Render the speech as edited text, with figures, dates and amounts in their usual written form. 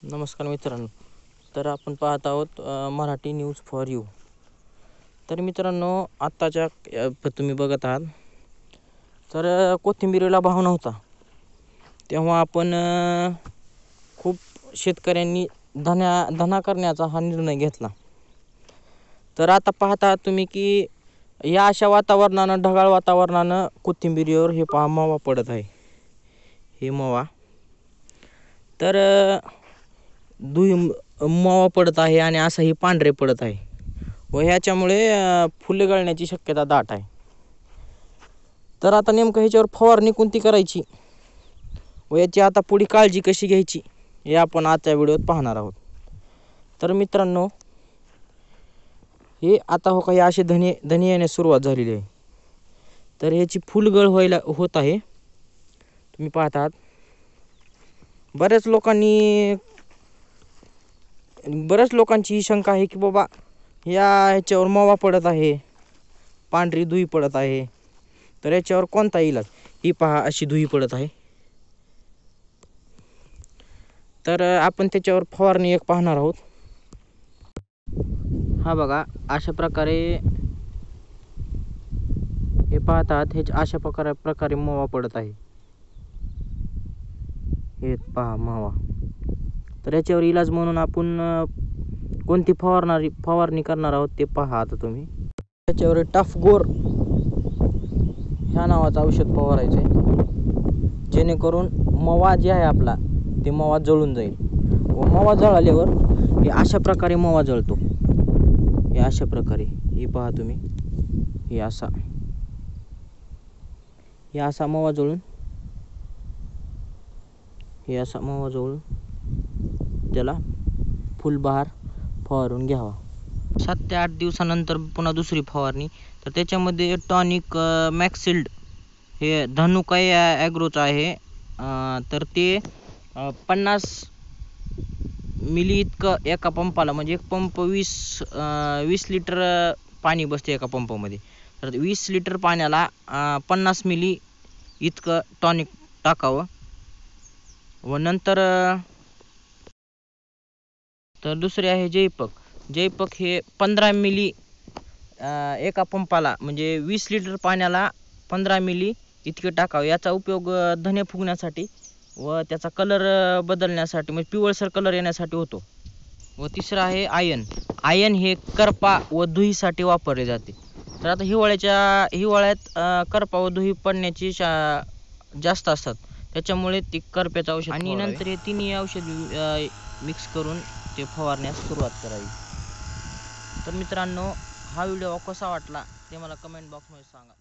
नमस्कार मित्रांनो. तर आपण पाहत आहोत मराठी न्यूज फॉर यू. तर मित्रांनो, आत्ताच्या तुम्ही बघत आहात तर कोथिंबीरीला भाव नव्हता तेव्हा आपण खूप शेतकऱ्यांनी धना करण्याचा हा निर्णय घेतला. तर आता पाहत आहात तुम्ही की या अशा वातावरणानं, ढगाळ वातावरणानं कोथिंबीरीवर हे पहा मावा पडत आहे. हे मावा तर मावा पडत आहे आणि असंही पांढरे पडत आहे व ह्याच्यामुळे फुले गळण्याची शक्यता दाट आहे. तर आता नेमकं ह्याच्यावर फवारणी कोणती करायची व याची आता पुढे काळजी कशी घ्यायची हे आपण आजच्या व्हिडिओत पाहणार आहोत. तर मित्रांनो, हे आता हो काही असे धने येण्यास सुरुवात झालेली आहे. तर ह्याची फुलगळ व्हायला होत आहे. तुम्ही पाहतात बऱ्याच लोकांची ही शंका आहे की बाबा ह्याच्यावर मावा पडत आहे, पांढरी धुई पडत आहे, तर याच्यावर कोणता इलाज. ही पहा अशी धुई पडत आहे. तर आपण त्याच्यावर फवारणी एक पाहणार आहोत. हा बघा, अशा प्रकारे हे पाहतात, हे अशा प्रकारे मावा पडत आहे. हे पहा मावा. तर याच्यावर इलाज म्हणून आपण कोणती फवारणी करणार आहोत ते पहा आता तुम्ही. त्याच्यावर टफगोर ह्या नावाचं औषध फवारायचं आहे, जेणेकरून मावा जे आहे आपला ते मावा जळून जाईल. व मावा जळाल्यावर हे अशा प्रकारे मावा जळतो. हे अशा प्रकारे हे पहा तुम्ही. हे असा मावा जळून, हे असा मावा जळून त्याला फुलबहार फवारून घ्यावा. 7 ते 8 दिवसानंतर पुन्हा दुसरी फवारणी. तर त्याच्यामध्ये टॉनिक मॅक्सिल्ड हे धनुकाय ॲग्रोचं आहे. तर ते 50 मिली इतकं एका पंपाला, म्हणजे एक पंप 20 लिटर पाणी बसते एका पंपामध्ये. तर 20 लिटर पाण्याला 50 मिली इतकं टॉनिक टाकावं. व नंतर तर दुसरे आहे जैपक हे 15 मिली एका पंपाला, म्हणजे 20 लिटर पाण्याला 15 मिली इतके टाकावे. याचा उपयोग धने फुगण्यासाठी व त्याचा कलर बदलण्यासाठी, म्हणजे पिवळसर कलर येण्यासाठी होतो. व तिसरं आहे आयन हे करपा व धुईसाठी वापरले जाते. तर आता हिवाळ्यात करपा व धुई पडण्याची जास्त असतात, त्याच्यामुळे ती करप्याचं औषध आणि नंतर हे तिन्ही औषध मिक्स करून ते फवारण्यास सुरुवात करावी. तर मित्रांनो, हा व्हिडिओ कसा वाटला ते मला कमेंट बॉक्समध्ये सांगा.